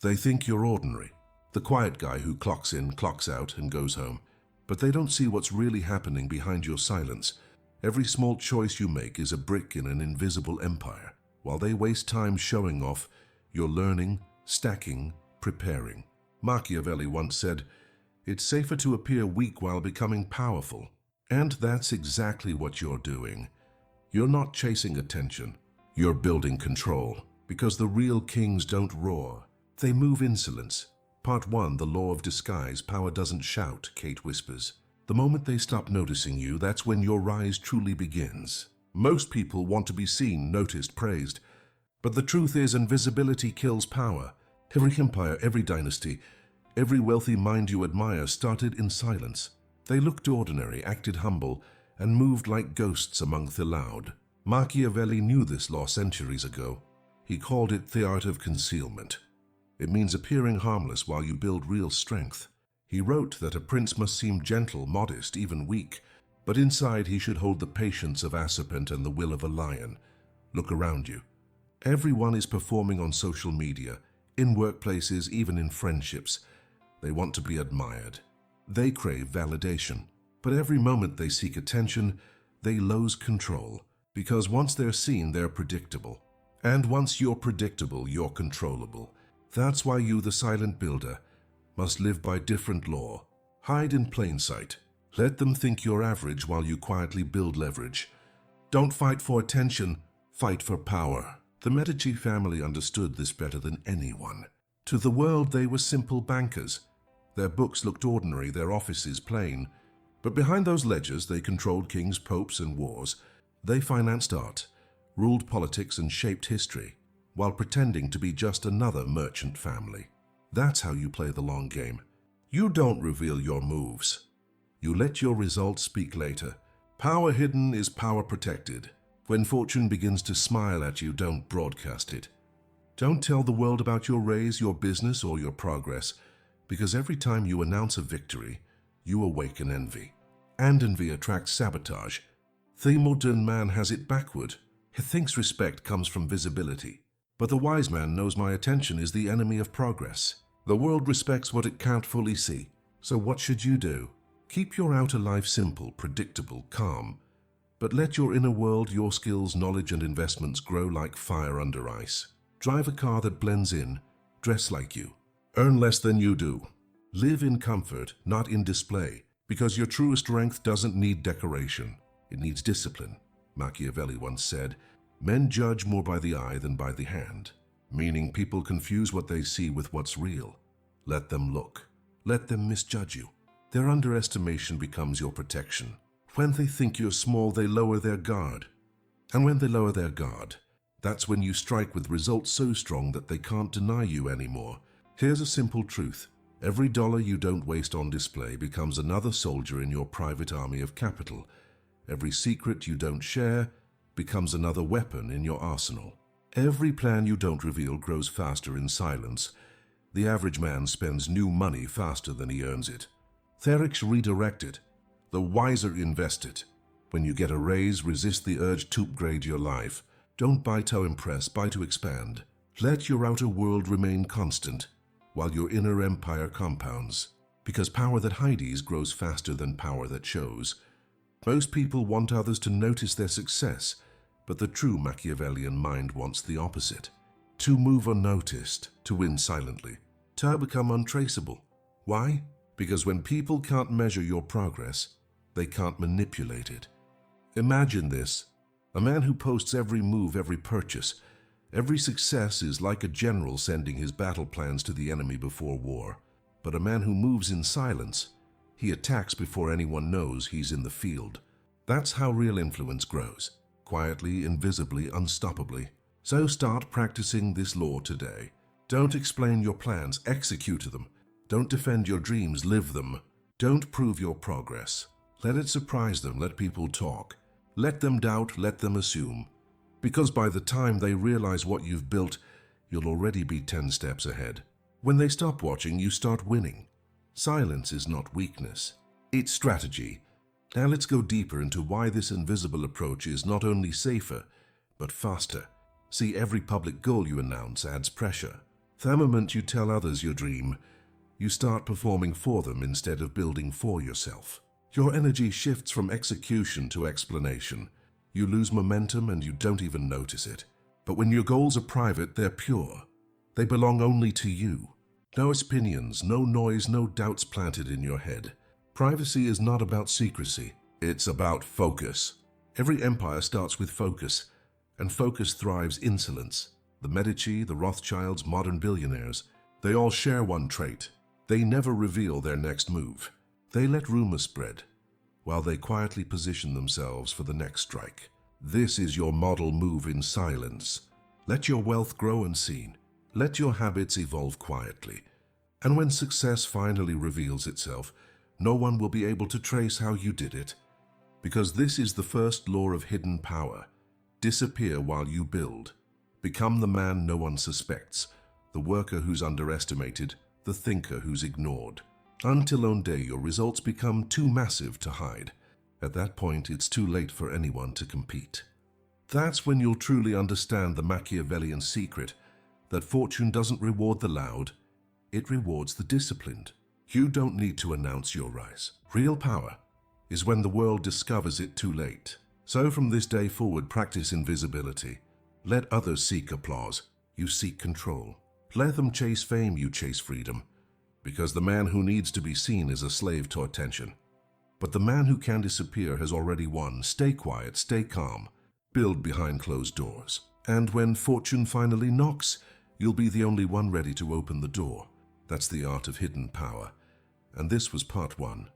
They think you're ordinary, the quiet guy who clocks in, clocks out, and goes home. But they don't see what's really happening behind your silence. Every small choice you make is a brick in an invisible empire. While they waste time showing off, you're learning, stacking, preparing. Machiavelli once said, "It's safer to appear weak while becoming powerful." And that's exactly what you're doing. You're not chasing attention. You're building control. Because the real kings don't roar. They move insolence. Part 1, the law of disguise. Power doesn't shout, Kate whispers. The moment they stop noticing you, that's when your rise truly begins. Most people want to be seen, noticed, praised. But the truth is, invisibility kills power. Every empire, every dynasty, every wealthy mind you admire started in silence. They looked ordinary, acted humble, and moved like ghosts among the loud. Machiavelli knew this law centuries ago. He called it the art of concealment. It means appearing harmless while you build real strength. He wrote that a prince must seem gentle, modest, even weak, but inside he should hold the patience of a serpent and the will of a lion. Look around you. Everyone is performing on social media, in workplaces, even in friendships. They want to be admired. They crave validation. But every moment they seek attention, they lose control. Because once they're seen, they're predictable. And once you're predictable, you're controllable. That's why you, the silent builder, must live by different law. Hide in plain sight. Let them think you're average while you quietly build leverage. Don't fight for attention, fight for power. The Medici family understood this better than anyone. To the world, they were simple bankers. Their books looked ordinary, their offices plain. But behind those ledgers, they controlled kings, popes, and wars. They financed art, ruled politics, and shaped history, while pretending to be just another merchant family. That's how you play the long game. You don't reveal your moves. You let your results speak later. Power hidden is power protected. When fortune begins to smile at you, don't broadcast it. Don't tell the world about your raise, your business, or your progress, because every time you announce a victory, you awaken envy. And envy attracts sabotage. The modern man has it backward. He thinks respect comes from visibility. But the wise man knows my attention is the enemy of progress. The world respects what it can't fully see. So what should you do? Keep your outer life simple, predictable, calm. But let your inner world, your skills, knowledge, and investments grow like fire under ice. Drive a car that blends in. Dress like you. Earn less than you do. Live in comfort, not in display. Because your true strength doesn't need decoration. It needs discipline. Machiavelli once said, "Men judge more by the eye than by the hand," meaning people confuse what they see with what's real. Let them look. Let them misjudge you. Their underestimation becomes your protection. When they think you're small, they lower their guard. And when they lower their guard, that's when you strike with results so strong that they can't deny you anymore. Here's a simple truth. Every dollar you don't waste on display becomes another soldier in your private army of capital. Every secret you don't share becomes another weapon in your arsenal. Every plan you don't reveal grows faster in silence. The average man spends new money faster than he earns it. Therics redirect it. The wiser invest it. When you get a raise, resist the urge to upgrade your life. Don't buy to impress, buy to expand. Let your outer world remain constant, while your inner empire compounds. Because power that hides grows faster than power that shows. Most people want others to notice their success, but the true Machiavellian mind wants the opposite. To move unnoticed, to win silently, to become untraceable. Why? Because when people can't measure your progress, they can't manipulate it. Imagine this. A man who posts every move, every purchase, every success is like a general sending his battle plans to the enemy before war. But a man who moves in silence, he attacks before anyone knows he's in the field. That's how real influence grows. Quietly, invisibly, unstoppably. So start practicing this law today. Don't explain your plans, execute them. Don't defend your dreams, live them. Don't prove your progress. Let it surprise them, let people talk. Let them doubt, let them assume. Because by the time they realize what you've built, you'll already be 10 steps ahead. When they stop watching, you start winning. Silence is not weakness, it's strategy. Now let's go deeper into why this invisible approach is not only safer, but faster. See, every public goal you announce adds pressure. The moment you tell others your dream, you start performing for them instead of building for yourself. Your energy shifts from execution to explanation. You lose momentum and you don't even notice it. But when your goals are private, they're pure. They belong only to you. No opinions, no noise, no doubts planted in your head. Privacy is not about secrecy. It's about focus. Every empire starts with focus, and focus thrives insolence. The Medici, the Rothschilds, modern billionaires, they all share one trait. They never reveal their next move. They let rumors spread, while they quietly position themselves for the next strike. This is your model: move in silence. Let your wealth grow unseen. Let your habits evolve quietly. And when success finally reveals itself, no one will be able to trace how you did it. Because this is the first law of hidden power. Disappear while you build. Become the man no one suspects, the worker who's underestimated, the thinker who's ignored. Until one day your results become too massive to hide. At that point, it's too late for anyone to compete. That's when you'll truly understand the Machiavellian secret, that fortune doesn't reward the loud, it rewards the disciplined. You don't need to announce your rise. Real power is when the world discovers it too late. So from this day forward, practice invisibility. Let others seek applause, you seek control. Let them chase fame, you chase freedom. Because the man who needs to be seen is a slave to attention. But the man who can disappear has already won. Stay quiet, stay calm. Build behind closed doors. And when fortune finally knocks, you'll be the only one ready to open the door. That's the art of hidden power. And this was part 1.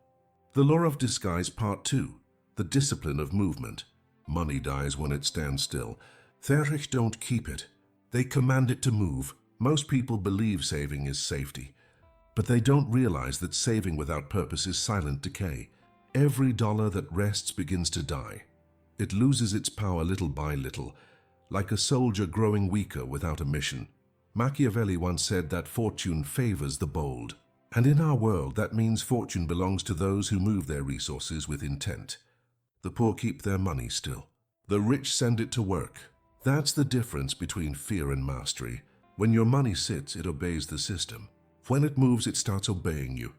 The law of disguise, part 2. The discipline of movement. Money dies when it stands still. Theorich don't keep it. They command it to move. Most people believe saving is safety. But they don't realize that saving without purpose is silent decay. Every dollar that rests begins to die. It loses its power little by little, like a soldier growing weaker without a mission. Machiavelli once said that fortune favors the bold. And in our world, that means fortune belongs to those who move their resources with intent. The poor keep their money still. The rich send it to work. That's the difference between fear and mastery. When your money sits, it obeys the system. When it moves, it starts obeying you.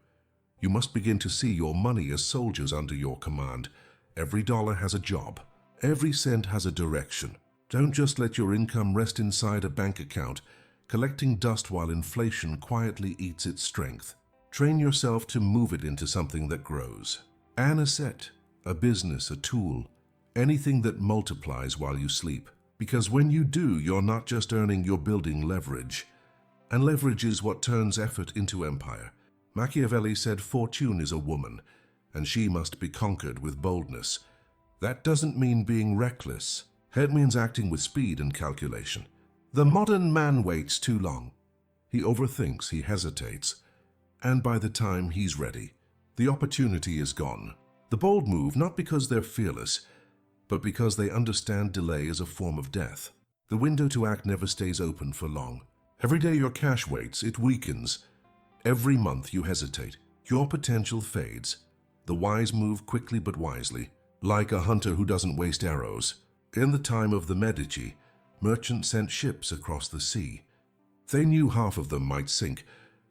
You must begin to see your money as soldiers under your command. Every dollar has a job. Every cent has a direction. Don't just let your income rest inside a bank account, collecting dust while inflation quietly eats its strength. Train yourself to move it into something that grows. An asset, a business, a tool, anything that multiplies while you sleep. Because when you do, you're not just earning, you're building leverage. And leverage is what turns effort into empire. Machiavelli said fortune is a woman, and she must be conquered with boldness. That doesn't mean being reckless. It means acting with speed and calculation. The modern man waits too long. He overthinks, he hesitates, and by the time he's ready, the opportunity is gone. The bold move, not because they're fearless, but because they understand delay is a form of death. The window to act never stays open for long. Every day your cash waits, it weakens. Every month you hesitate, your potential fades. The wise move quickly but wisely, like a hunter who doesn't waste arrows. In the time of the Medici, merchants sent ships across the sea. They knew half of them might sink,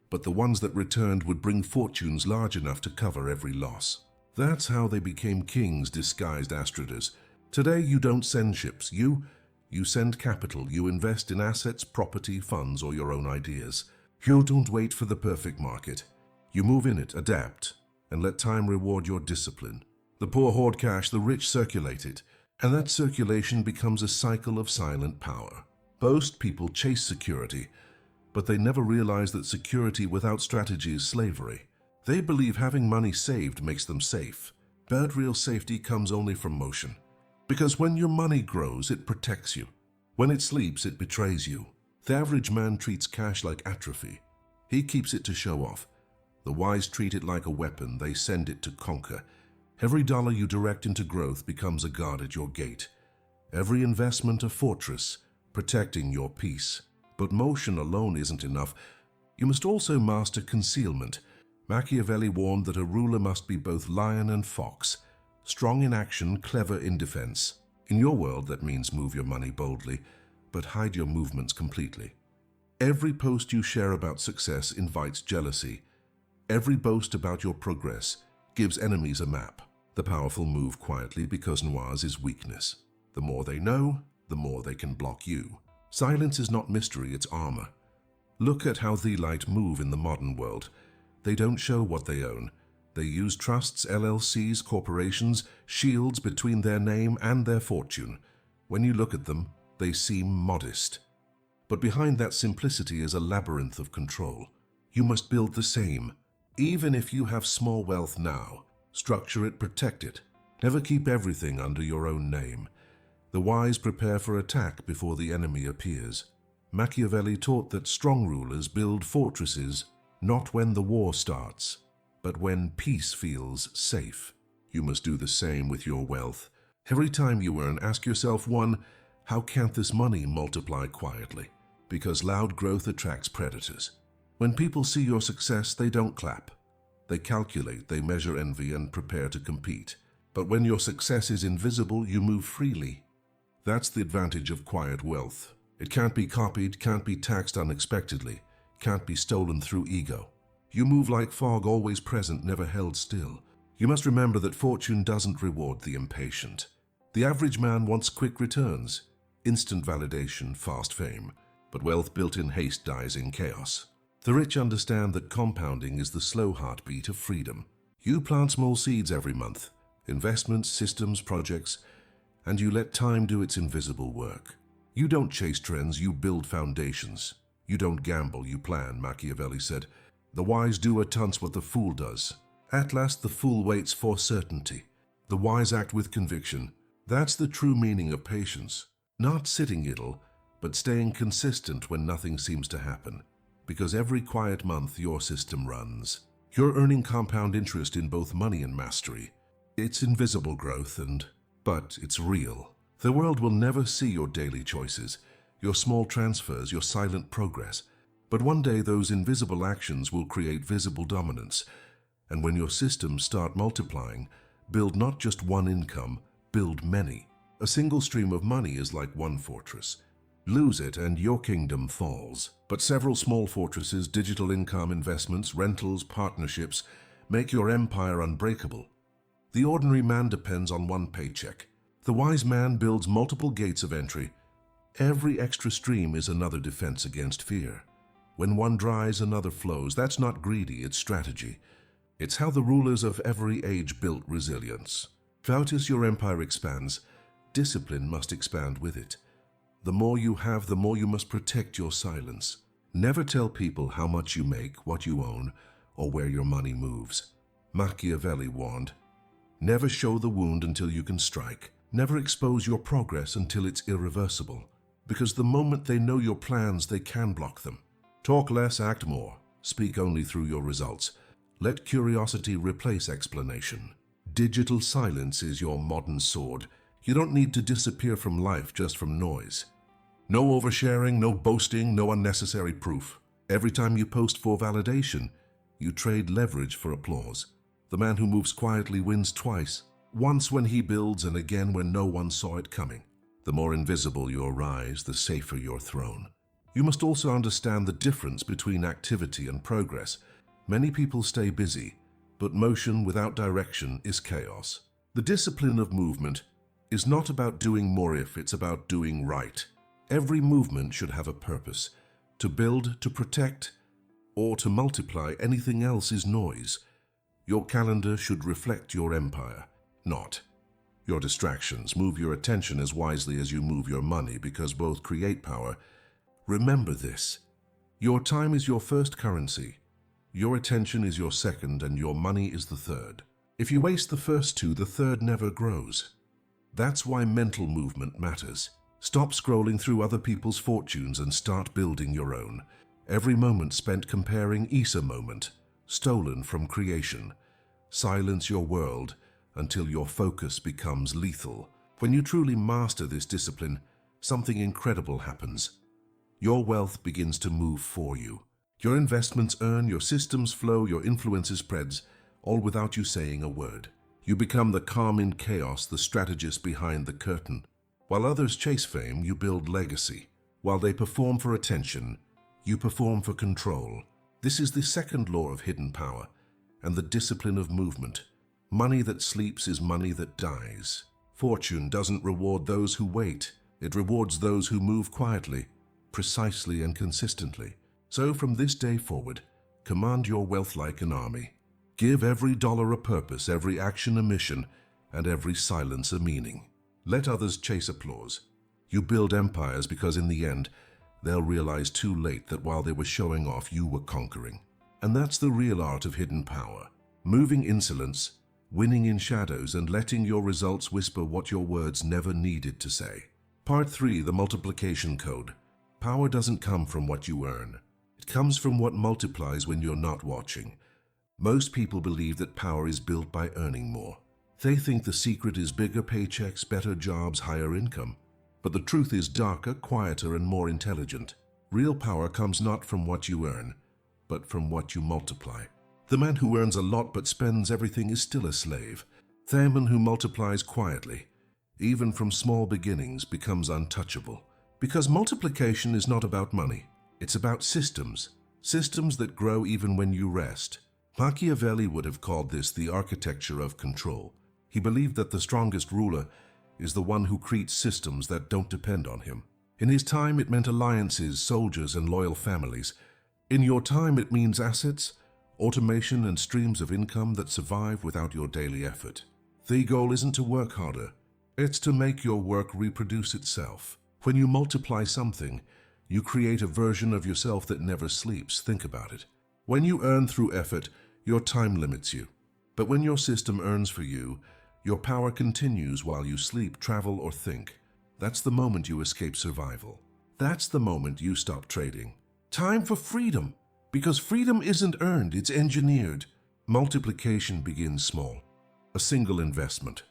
but the ones that returned would bring fortunes large enough to cover every loss. That's how they became kings disguised astrators. Today you don't send ships, you send capital. You invest in assets, property, funds, or your own ideas. You don't wait for the perfect market. You move in it, adapt, and let time reward your discipline. The poor hoard cash, the rich circulate it, and that circulation becomes a cycle of silent power. Most people chase security, but they never realize that security without strategy is slavery. They believe having money saved makes them safe, but real safety comes only from motion. Because when your money grows, it protects you. When it sleeps, it betrays you. The average man treats cash like atrophy. He keeps it to show off. The wise treat it like a weapon. They send it to conquer. Every dollar you direct into growth becomes a guard at your gate. Every investment a fortress, protecting your peace. But motion alone isn't enough. You must also master concealment. Machiavelli warned that a ruler must be both lion and fox, strong in action, clever in defense. In your world, that means move your money boldly, but hide your movements completely. Every post you share about success invites jealousy. Every boast about your progress gives enemies a map. The powerful move quietly because noise is weakness. The more they know, the more they can block you. Silence is not mystery, it's armor. Look at how the light move in the modern world. They don't show what they own. They use trusts, LLCs, corporations, shields between their name and their fortune. When you look at them, they seem modest. But behind that simplicity is a labyrinth of control. You must build the same. Even if you have small wealth now, structure it, protect it. Never keep everything under your own name. The wise prepare for attack before the enemy appears. Machiavelli taught that strong rulers build fortresses not when the war starts, but when peace feels safe. You must do the same with your wealth. Every time you earn, ask yourself, 1, how can't this money multiply quietly? Because loud growth attracts predators. When people see your success, they don't clap. They calculate, they measure envy and prepare to compete. But when your success is invisible, you move freely. That's the advantage of quiet wealth. It can't be copied, can't be taxed unexpectedly, can't be stolen through ego. You move like fog, always present, never held still. You must remember that fortune doesn't reward the impatient. The average man wants quick returns, instant validation, fast fame. But wealth built in haste dies in chaos. The rich understand that compounding is the slow heartbeat of freedom. You plant small seeds every month, investments, systems, projects, and you let time do its invisible work. You don't chase trends, you build foundations. You don't gamble, you plan, Machiavelli said. The wise do at once what the fool does. At last the fool waits for certainty. The wise act with conviction. That's the true meaning of patience. Not sitting idle, but staying consistent when nothing seems to happen. Because every quiet month your system runs. You're earning compound interest in both money and mastery. It's invisible growth, but it's real. The world will never see your daily choices, your small transfers, your silent progress. But one day those invisible actions will create visible dominance. And when your systems start multiplying, build not just one income, build many. A single stream of money is like one fortress. Lose it and your kingdom falls. But several small fortresses, digital income, investments, rentals, partnerships, make your empire unbreakable. The ordinary man depends on one paycheck. The wise man builds multiple gates of entry. Every extra stream is another defense against fear. When one dries, another flows. That's not greedy, it's strategy. It's how the rulers of every age built resilience. As your empire expands, discipline must expand with it. The more you have, the more you must protect your silence. Never tell people how much you make, what you own, or where your money moves. Machiavelli warned, never show the wound until you can strike. Never expose your progress until it's irreversible. Because the moment they know your plans, they can block them. Talk less, act more. Speak only through your results. Let curiosity replace explanation. Digital silence is your modern sword. You don't need to disappear from life just from noise. No oversharing, no boasting, no unnecessary proof. Every time you post for validation, you trade leverage for applause. The man who moves quietly wins twice. Once when he builds and again when no one saw it coming. The more invisible your rise, the safer your throne. You must also understand the difference between activity and progress. Many people stay busy, but motion without direction is chaos. The discipline of movement is not about doing more if, it's about doing right. Every movement should have a purpose. To build, to protect, or to multiply. Anything else is noise. Your calendar should reflect your empire, not your distractions. Move your attention as wisely as you move your money, because both create power. Remember this. Your time is your first currency. Your attention is your second, and your money is the third. If you waste the first two, the third never grows. That's why mental movement matters. Stop scrolling through other people's fortunes and start building your own. Every moment spent comparing is a moment, stolen from creation. Silence your world until your focus becomes lethal. When you truly master this discipline, something incredible happens. Your wealth begins to move for you. Your investments earn, your systems flow, your influence spreads, all without you saying a word. You become the calm in chaos, the strategist behind the curtain. While others chase fame, you build legacy. While they perform for attention, You perform for control. This is the second law of hidden power and the discipline of movement. Money that sleeps is money that dies. Fortune doesn't reward those who wait. It rewards those who move quietly, precisely and consistently. So from this day forward, command your wealth like an army. Give every dollar a purpose, every action a mission, and every silence a meaning. Let others chase applause. You build empires because in the end, they'll realize too late that while they were showing off, you were conquering. And that's the real art of hidden power. Moving insolence, winning in shadows, and letting your results whisper what your words never needed to say. Part 3, the multiplication code. Power doesn't come from what you earn. It comes from what multiplies when you're not watching. Most people believe that power is built by earning more. They think the secret is bigger paychecks, better jobs, higher income. But the truth is darker, quieter, and more intelligent. Real power comes not from what you earn, but from what you multiply. The man who earns a lot but spends everything is still a slave. The man who multiplies quietly, even from small beginnings, becomes untouchable. Because multiplication is not about money. It's about systems. Systems that grow even when you rest. Machiavelli would have called this the architecture of control. He believed that the strongest ruler is the one who creates systems that don't depend on him. In his time, it meant alliances, soldiers, and loyal families. In your time, it means assets, automation, and streams of income that survive without your daily effort. The goal isn't to work harder. It's to make your work reproduce itself. When you multiply something, you create a version of yourself that never sleeps. Think about it. When you earn through effort, your time limits you. But when your system earns for you, your power continues while you sleep, travel, or think. That's the moment you escape survival. That's the moment you stop trading. Time for freedom. Because freedom isn't earned, it's engineered. Multiplication begins small. A single investment.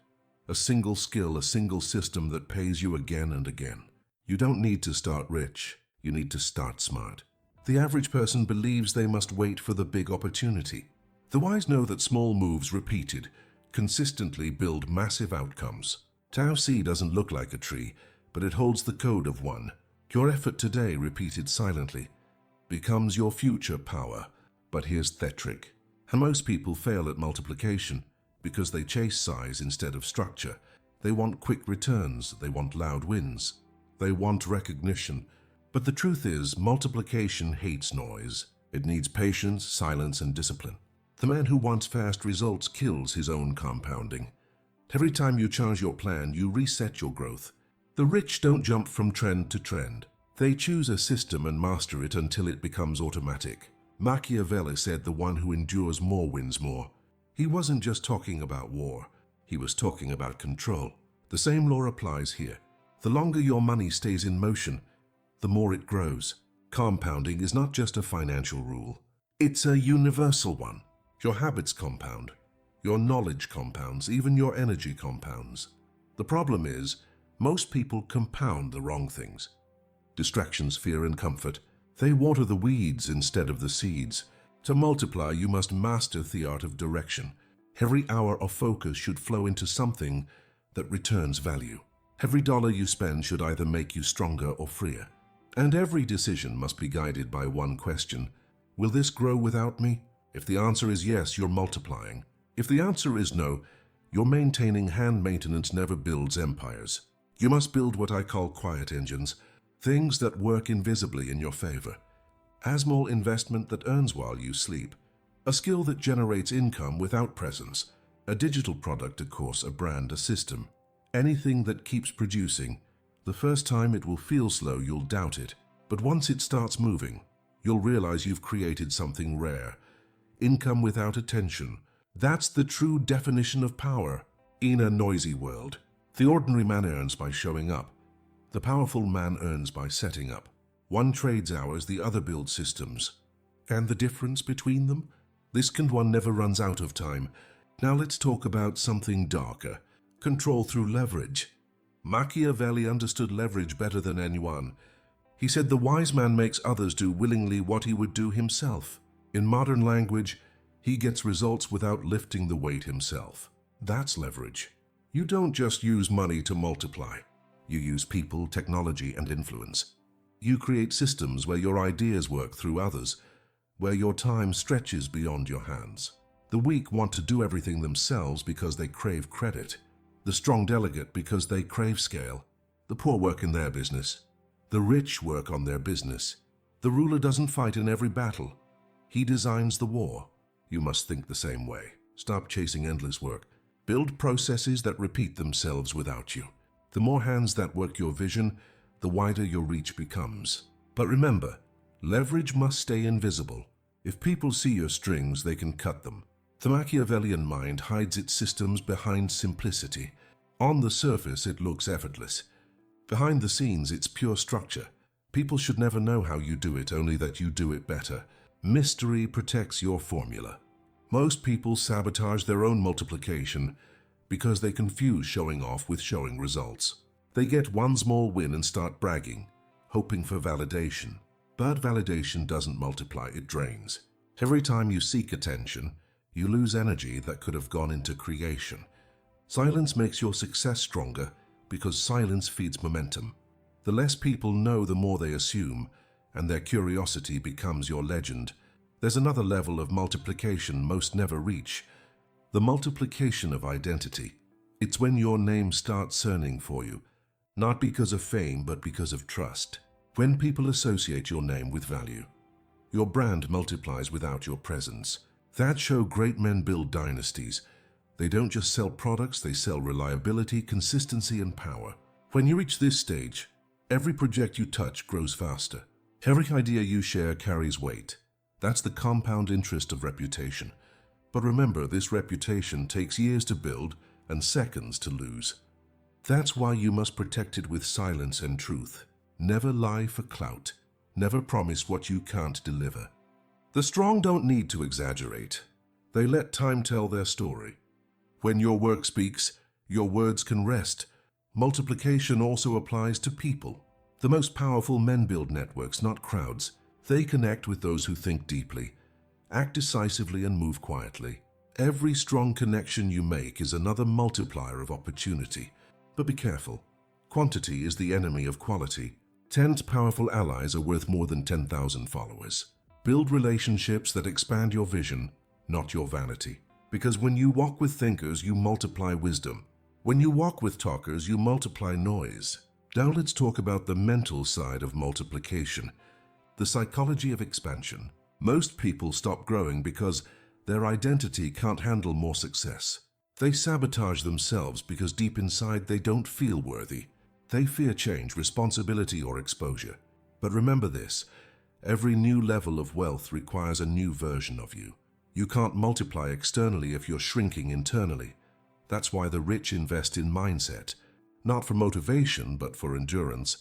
A single skill, a single system that pays you again and again. You don't need to start rich. You need to start smart. The average person believes they must wait for the big opportunity. The wise know that small moves repeated consistently build massive outcomes. Tao C doesn't look like a tree, but it holds the code of one. Your effort today, repeated silently, becomes your future power. But here's the trick. And most people fail at multiplication because they chase size instead of structure. They want quick returns. They want loud wins. They want recognition. But the truth is, multiplication hates noise. It needs patience, silence, and discipline. The man who wants fast results kills his own compounding. Every time you change your plan, you reset your growth. The rich don't jump from trend to trend. They choose a system and master it until it becomes automatic. Machiavelli said the one who endures more wins more. He wasn't just talking about war. He was talking about control. The same law applies here. The longer your money stays in motion, the more it grows. Compounding is not just a financial rule. It's a universal one. Your habits compound. Your knowledge compounds. Even your energy compounds. The problem is, most people compound the wrong things. Distractions, fear, and comfort. They water the weeds instead of the seeds. To multiply, you must master the art of direction. Every hour of focus should flow into something that returns value. Every dollar you spend should either make you stronger or freer. And every decision must be guided by one question. Will this grow without me? If the answer is yes, you're multiplying. If the answer is no, you're maintaining. Hand maintenance never builds empires. You must build what I call quiet engines, things that work invisibly in your favor. A small investment that earns while you sleep. A skill that generates income without presence. A digital product, a course, a brand, a system. Anything that keeps producing. The first time it will feel slow, you'll doubt it. But once it starts moving, you'll realize you've created something rare. Income without attention. That's the true definition of power. In a noisy world, the ordinary man earns by showing up. The powerful man earns by setting up. One trades hours, the other builds systems. And the difference between them? The second one never runs out of time. Now let's talk about something darker. Control through leverage. Machiavelli understood leverage better than anyone. He said the wise man makes others do willingly what he would do himself. In modern language, he gets results without lifting the weight himself. That's leverage. You don't just use money to multiply. You use people, technology, and influence. You create systems where your ideas work through others, where your time stretches beyond your hands. The weak want to do everything themselves because they crave credit. The strong delegate because they crave scale. The poor work in their business. The rich work on their business. The ruler doesn't fight in every battle. He designs the war. You must think the same way. Stop chasing endless work. Build processes that repeat themselves without you. The more hands that work your vision, the wider your reach becomes. But remember, leverage must stay invisible. If people see your strings, they can cut them. The Machiavellian mind hides its systems behind simplicity. On the surface, it looks effortless. Behind the scenes, it's pure structure. People should never know how you do it, only that you do it better. Mystery protects your formula. Most people sabotage their own multiplication because they confuse showing off with showing results. They get one small win and start bragging, hoping for validation. But validation doesn't multiply, it drains. Every time you seek attention, you lose energy that could have gone into creation. Silence makes your success stronger because silence feeds momentum. The less people know, the more they assume, and their curiosity becomes your legend. There's another level of multiplication most never reach. The multiplication of identity. It's when your name starts earning for you, not because of fame, but because of trust. When people associate your name with value, your brand multiplies without your presence. That's how great men build dynasties. They don't just sell products, they sell reliability, consistency, and power. When you reach this stage, every project you touch grows faster. Every idea you share carries weight. That's the compound interest of reputation. But remember, this reputation takes years to build and seconds to lose. That's why you must protect it with silence and truth. Never lie for clout. Never promise what you can't deliver. The strong don't need to exaggerate. They let time tell their story. When your work speaks, your words can rest. Multiplication also applies to people. The most powerful men build networks, not crowds. They connect with those who think deeply, act decisively, and move quietly. Every strong connection you make is another multiplier of opportunity. But be careful. Quantity is the enemy of quality. 10 powerful allies are worth more than 10,000 followers. Build relationships that expand your vision, not your vanity. Because when you walk with thinkers, you multiply wisdom. When you walk with talkers, you multiply noise. Now let's talk about the mental side of multiplication, the psychology of expansion. Most people stop growing because their identity can't handle more success. They sabotage themselves because deep inside they don't feel worthy. They fear change, responsibility, or exposure. But remember this, every new level of wealth requires a new version of you. You can't multiply externally if you're shrinking internally. That's why the rich invest in mindset, not for motivation, but for endurance.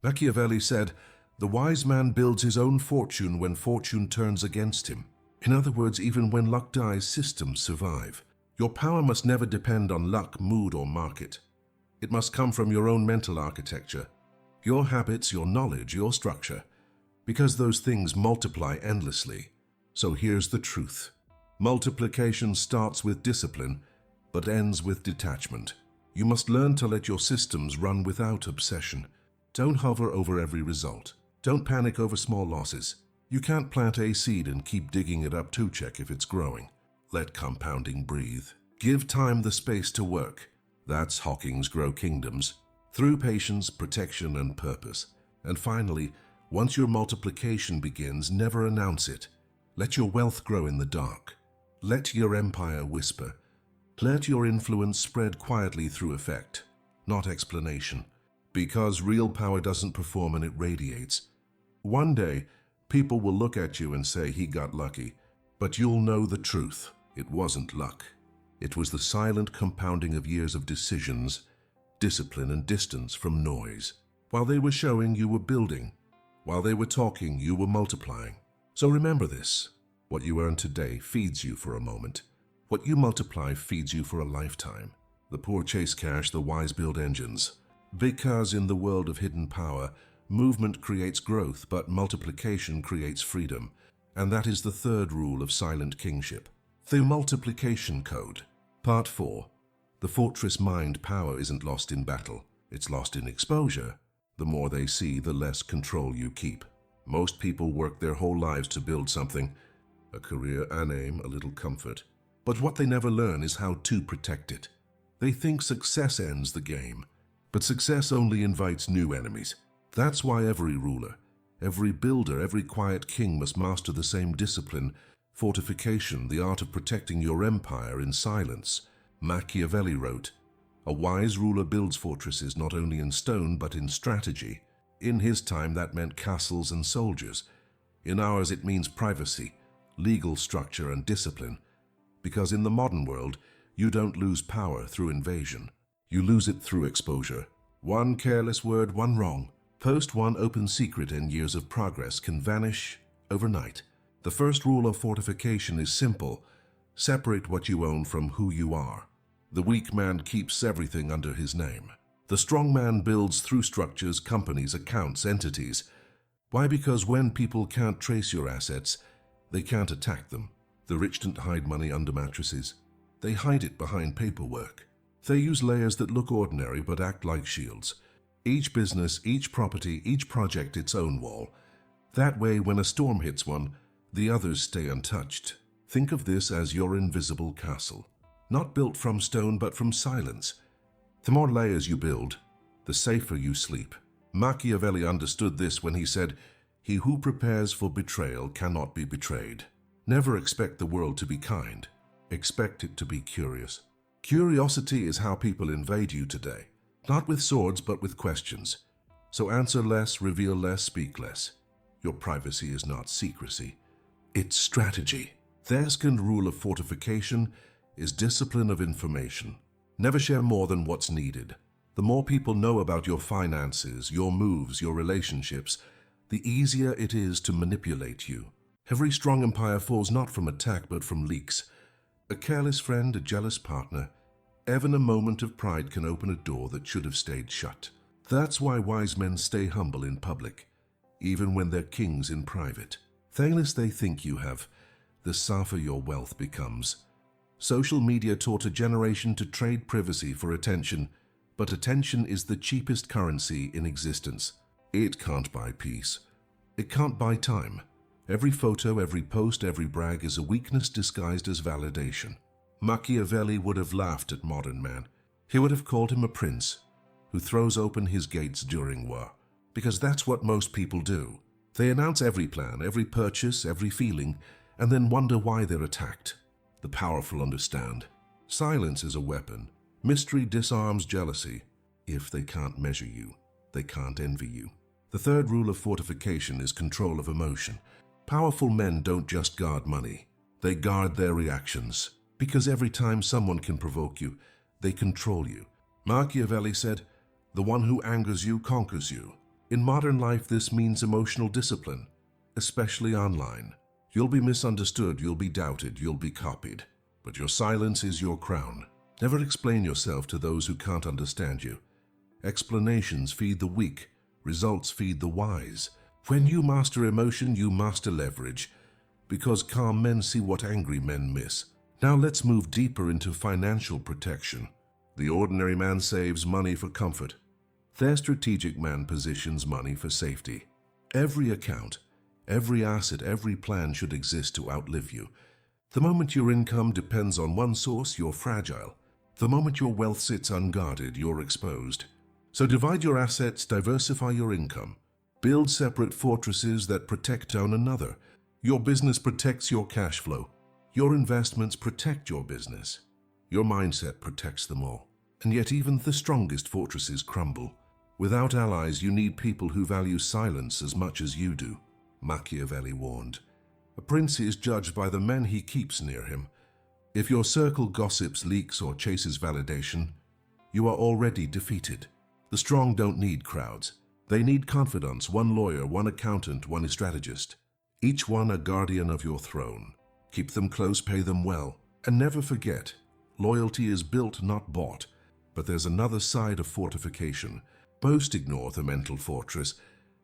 Machiavelli said, "The wise man builds his own fortune when fortune turns against him." In other words, even when luck dies, systems survive. Your power must never depend on luck, mood, or market. It must come from your own mental architecture, your habits, your knowledge, your structure, because those things multiply endlessly. So here's the truth. Multiplication starts with discipline, but ends with detachment. You must learn to let your systems run without obsession. Don't hover over every result. Don't panic over small losses. You can't plant a seed and keep digging it up to check if it's growing. Let compounding breathe. Give time the space to work. That's Hawking's Grow Kingdoms. Through patience, protection, and purpose. And finally, once your multiplication begins, never announce it. Let your wealth grow in the dark. Let your empire whisper. Let your influence spread quietly through effect, not explanation. Because real power doesn't perform and it radiates. One day, people will look at you and say he got lucky, but you'll know the truth. It wasn't luck. It was the silent compounding of years of decisions, discipline, and distance from noise. While they were showing, you were building. While they were talking, you were multiplying. So remember this. What you earn today feeds you for a moment. What you multiply feeds you for a lifetime. The poor chase cash, the wise build engines. Because in the world of hidden power, movement creates growth, but multiplication creates freedom. And that is the third rule of silent kingship. The multiplication code. Part 4. The fortress mind power isn't lost in battle. It's lost in exposure. The more they see, the less control you keep. Most people work their whole lives to build something, a career, an aim, a little comfort. But what they never learn is how to protect it. They think success ends the game, but success only invites new enemies. That's why every ruler, every builder, every quiet king must master the same discipline, fortification, the art of protecting your empire in silence. Machiavelli wrote, "A wise ruler builds fortresses not only in stone but in strategy." In his time that meant castles and soldiers. In ours it means privacy, legal structure and discipline. Because in the modern world, you don't lose power through invasion. You lose it through exposure. One careless word, one wrong post, one open secret, and years of progress can vanish overnight. The first rule of fortification is simple. Separate what you own from who you are. The weak man keeps everything under his name. The strong man builds through structures, companies, accounts, entities. Why? Because when people can't trace your assets, they can't attack them. The rich don't hide money under mattresses. They hide it behind paperwork. They use layers that look ordinary but act like shields. Each business, each property, each project its own wall. That way, when a storm hits one, the others stay untouched. Think of this as your invisible castle. Not built from stone but from silence. The more layers you build, the safer you sleep. Machiavelli understood this when he said, "He who prepares for betrayal cannot be betrayed." Never expect the world to be kind. Expect it to be curious. Curiosity is how people invade you today. Not with swords, but with questions. So answer less, reveal less, speak less. Your privacy is not secrecy. It's strategy. The second rule of fortification is discipline of information. Never share more than what's needed. The more people know about your finances, your moves, your relationships, the easier it is to manipulate you. Every strong empire falls not from attack but from leaks. A careless friend, a jealous partner, even a moment of pride can open a door that should have stayed shut. That's why wise men stay humble in public, even when they're kings in private. The less they think you have, the safer your wealth becomes. Social media taught a generation to trade privacy for attention, but attention is the cheapest currency in existence. It can't buy peace. It can't buy time. Every photo, every post, every brag is a weakness disguised as validation. Machiavelli would have laughed at modern man. He would have called him a prince who throws open his gates during war. Because that's what most people do. They announce every plan, every purchase, every feeling, and then wonder why they're attacked. The powerful understand. Silence is a weapon. Mystery disarms jealousy. If they can't measure you, they can't envy you. The third rule of fortification is control of emotion. Powerful men don't just guard money. They guard their reactions. Because every time someone can provoke you, they control you. Machiavelli said, "The one who angers you conquers you." In modern life, this means emotional discipline, especially online. You'll be misunderstood, you'll be doubted, you'll be copied. But your silence is your crown. Never explain yourself to those who can't understand you. Explanations feed the weak, results feed the wise. When you master emotion, you master leverage, because calm men see what angry men miss. Now let's move deeper into financial protection. The ordinary man saves money for comfort. The strategic man positions money for safety. Every account, every asset, every plan should exist to outlive you. The moment your income depends on one source, you're fragile. The moment your wealth sits unguarded, you're exposed. So divide your assets, diversify your income. Build separate fortresses that protect one another. Your business protects your cash flow. Your investments protect your business. Your mindset protects them all. And yet even the strongest fortresses crumble. Without allies, you need people who value silence as much as you do. Machiavelli warned. A prince is judged by the men he keeps near him. If your circle gossips, leaks, or chases validation, you are already defeated. The strong don't need crowds. They need confidants, one lawyer, one accountant, one strategist. Each one a guardian of your throne. Keep them close, pay them well, and never forget, loyalty is built, not bought. But there's another side of fortification. Most ignore the mental fortress,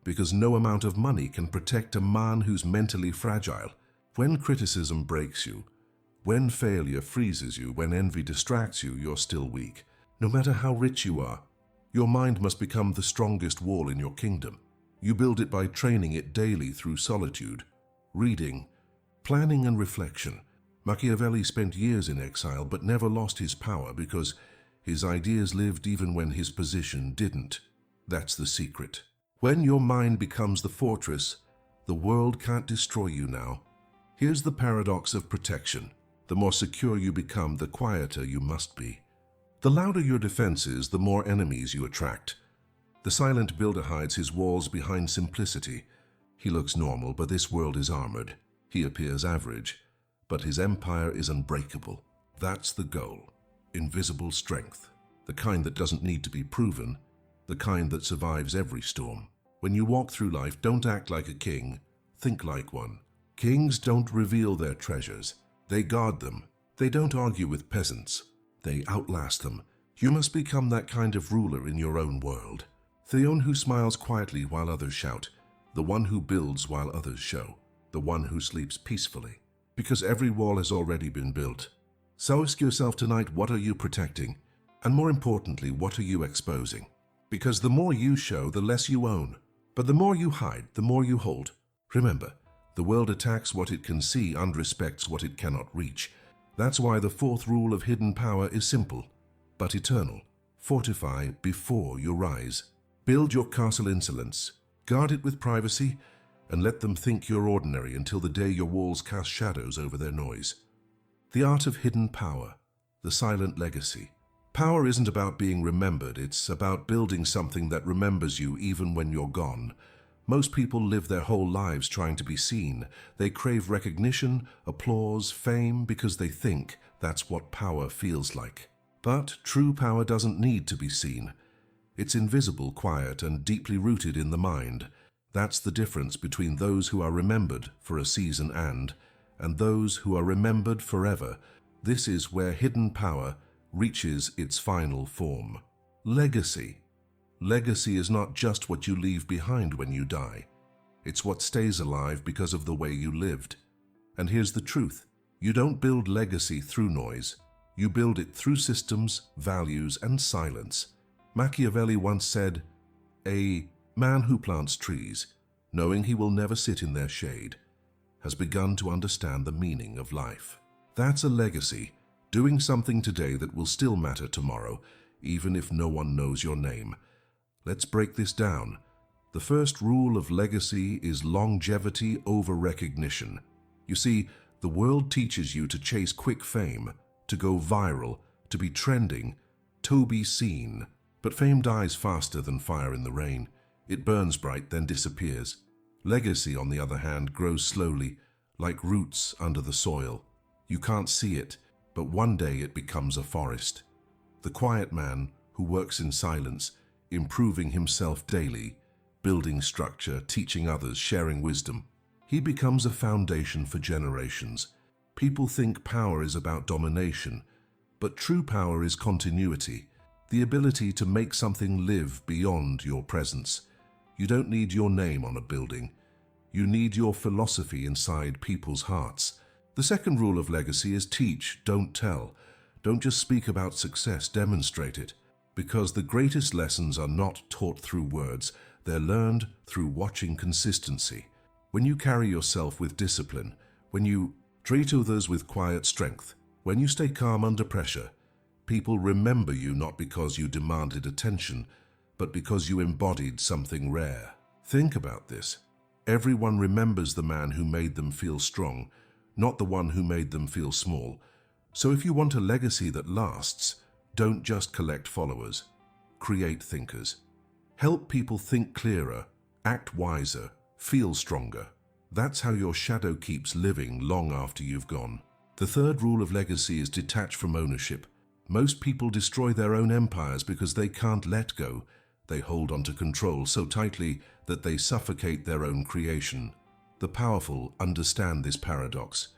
because no amount of money can protect a man who's mentally fragile. When criticism breaks you, when failure freezes you, when envy distracts you, you're still weak. No matter how rich you are, Your mind must become the strongest wall in your kingdom. You build it by training it daily through solitude, reading, planning and reflection. Machiavelli spent years in exile but never lost his power because his ideas lived even when his position didn't. That's the secret. When your mind becomes the fortress, the world can't destroy you now. Here's the paradox of protection. The more secure you become, the quieter you must be. The louder your defenses, the more enemies you attract. The silent builder hides his walls behind simplicity. He looks normal, but this world is armored. He appears average, but his empire is unbreakable. That's the goal. Invisible strength. The kind that doesn't need to be proven. The kind that survives every storm. When you walk through life, don't act like a king. Think like one. Kings don't reveal their treasures. They guard them. They don't argue with peasants. They outlast them. You must become that kind of ruler in your own world. The one who smiles quietly while others shout. The one who builds while others show. The one who sleeps peacefully. Because every wall has already been built. So ask yourself tonight, what are you protecting? And more importantly, what are you exposing? Because the more you show, the less you own. But the more you hide, the more you hold. Remember, the world attacks what it can see and respects what it cannot reach. That's why the fourth rule of hidden power is simple, but eternal. Fortify before you rise. Build your castle insolence. Guard it with privacy, and let them think you're ordinary until the day your walls cast shadows over their noise. The art of hidden power, the silent legacy. Power isn't about being remembered, it's about building something that remembers you even when you're gone. Most people live their whole lives trying to be seen. They crave recognition, applause, fame because they think that's what power feels like. But true power doesn't need to be seen. It's invisible, quiet, and deeply rooted in the mind. That's the difference between those who are remembered for a season and those who are remembered forever. This is where hidden power reaches its final form. Legacy. Legacy is not just what you leave behind when you die. It's what stays alive because of the way you lived. And here's the truth. You don't build legacy through noise. You build it through systems, values, and silence. Machiavelli once said, "A man who plants trees, knowing he will never sit in their shade, has begun to understand the meaning of life." That's a legacy, doing something today that will still matter tomorrow, even if no one knows your name. Let's break this down. The first rule of legacy is longevity over recognition. You see, the world teaches you to chase quick fame, to go viral, to be trending, to be seen. But fame dies faster than fire in the rain. It burns bright, then disappears. Legacy, on the other hand, grows slowly, like roots under the soil. You can't see it, but one day it becomes a forest. The quiet man who works in silence, improving himself daily, building structure, teaching others, sharing wisdom. He becomes a foundation for generations. People think power is about domination, but true power is continuity, the ability to make something live beyond your presence. You don't need your name on a building. You need your philosophy inside people's hearts. The second rule of legacy is teach, don't tell. Don't just speak about success, demonstrate it. Because the greatest lessons are not taught through words, they're learned through watching consistency. When you carry yourself with discipline, when you treat others with quiet strength, when you stay calm under pressure, people remember you not because you demanded attention, but because you embodied something rare. Think about this. Everyone remembers the man who made them feel strong, not the one who made them feel small. So if you want a legacy that lasts, don't just collect followers. Create thinkers. Help people think clearer, act wiser, feel stronger. That's how your shadow keeps living long after you've gone. The third rule of legacy is detach from ownership. Most people destroy their own empires because they can't let go. They hold onto control so tightly that they suffocate their own creation. The powerful understand this paradox.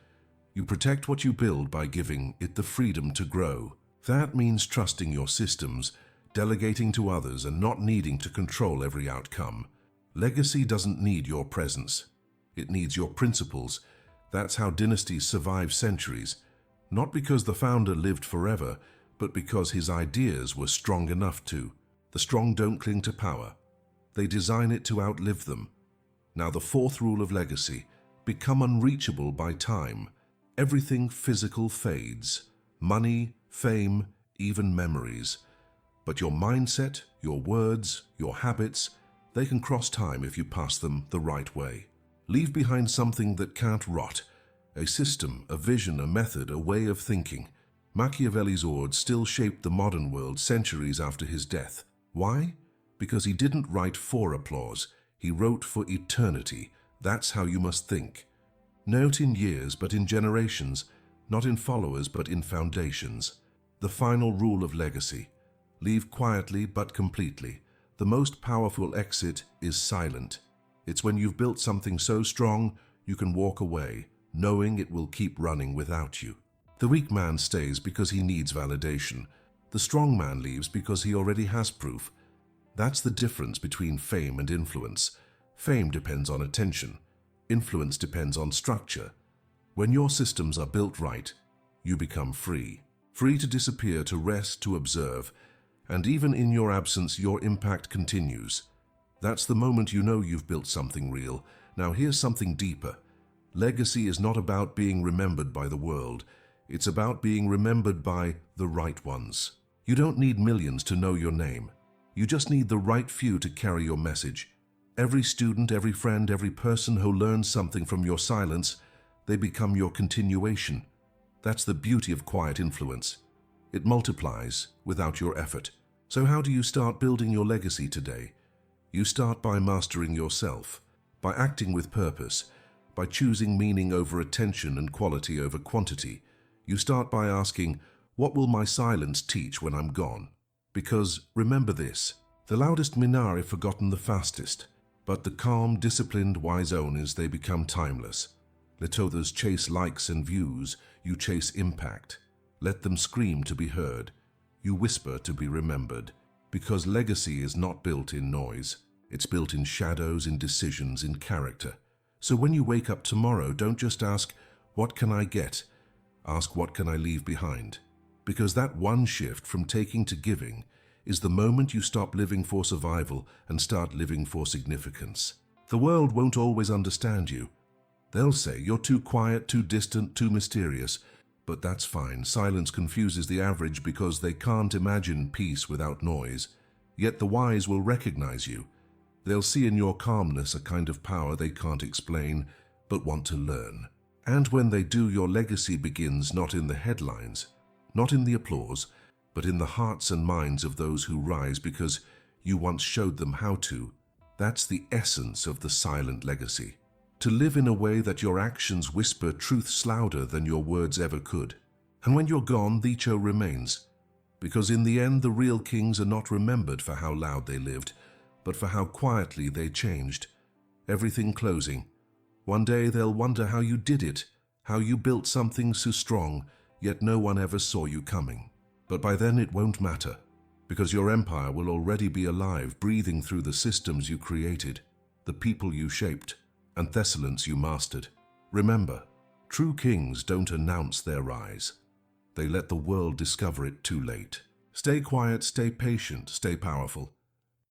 You protect what you build by giving it the freedom to grow. That means trusting your systems, delegating to others, and not needing to control every outcome. Legacy doesn't need your presence. It needs your principles. That's how dynasties survive centuries. Not because the founder lived forever, but because his ideas were strong enough to. The strong don't cling to power. They design it to outlive them. Now the fourth rule of legacy: become unreachable by time. Everything physical fades. Money, fame, even memories. But your mindset, your words, your habits, they can cross time if you pass them the right way. Leave behind something that can't rot. A system, a vision, a method, a way of thinking. Machiavelli's words still shape the modern world centuries after his death. Why? Because he didn't write for applause. He wrote for eternity. That's how you must think. Not in years, but in generations. Not in followers, but in foundations. The final rule of legacy: leave quietly but completely. The most powerful exit is silent. It's when you've built something so strong you can walk away, knowing it will keep running without you. The weak man stays because he needs validation. The strong man leaves because he already has proof. That's the difference between fame and influence. Fame depends on attention. Influence depends on structure. When your systems are built right, you become free. Free to disappear, to rest, to observe. And even in your absence, your impact continues. That's the moment you know you've built something real. Now here's something deeper. Legacy is not about being remembered by the world. It's about being remembered by the right ones. You don't need millions to know your name. You just need the right few to carry your message. Every student, every friend, every person who learns something from your silence, they become your continuation. That's the beauty of quiet influence. It multiplies without your effort. So how do you start building your legacy today? You start by mastering yourself, by acting with purpose, by choosing meaning over attention and quality over quantity. You start by asking, what will my silence teach when I'm gone? Because, remember this, the loudest minare are forgotten the fastest, but the calm, disciplined, wise owners, they become timeless. Let others chase likes and views, you chase impact. Let them scream to be heard, you whisper to be remembered. Because legacy is not built in noise, it's built in shadows, in decisions, in character. So when you wake up tomorrow, don't just ask, what can I get? Ask, what can I leave behind? Because that one shift from taking to giving is the moment you stop living for survival and start living for significance. The world won't always understand you. They'll say you're too quiet, too distant, too mysterious. But that's fine. Silence confuses the average because they can't imagine peace without noise. Yet the wise will recognize you. They'll see in your calmness a kind of power they can't explain, but want to learn. And when they do, your legacy begins not in the headlines, not in the applause, but in the hearts and minds of those who rise because you once showed them how to. That's the essence of the silent legacy. To live in a way that your actions whisper truths louder than your words ever could. And when you're gone, the echo remains. Because in the end, the real kings are not remembered for how loud they lived, but for how quietly they changed. Everything closing. One day they'll wonder how you did it, how you built something so strong, yet no one ever saw you coming. But by then it won't matter, because your empire will already be alive, breathing through the systems you created, the people you shaped, and Thessalons you mastered. Remember, true kings don't announce their rise. They let the world discover it too late. Stay quiet, stay patient, stay powerful.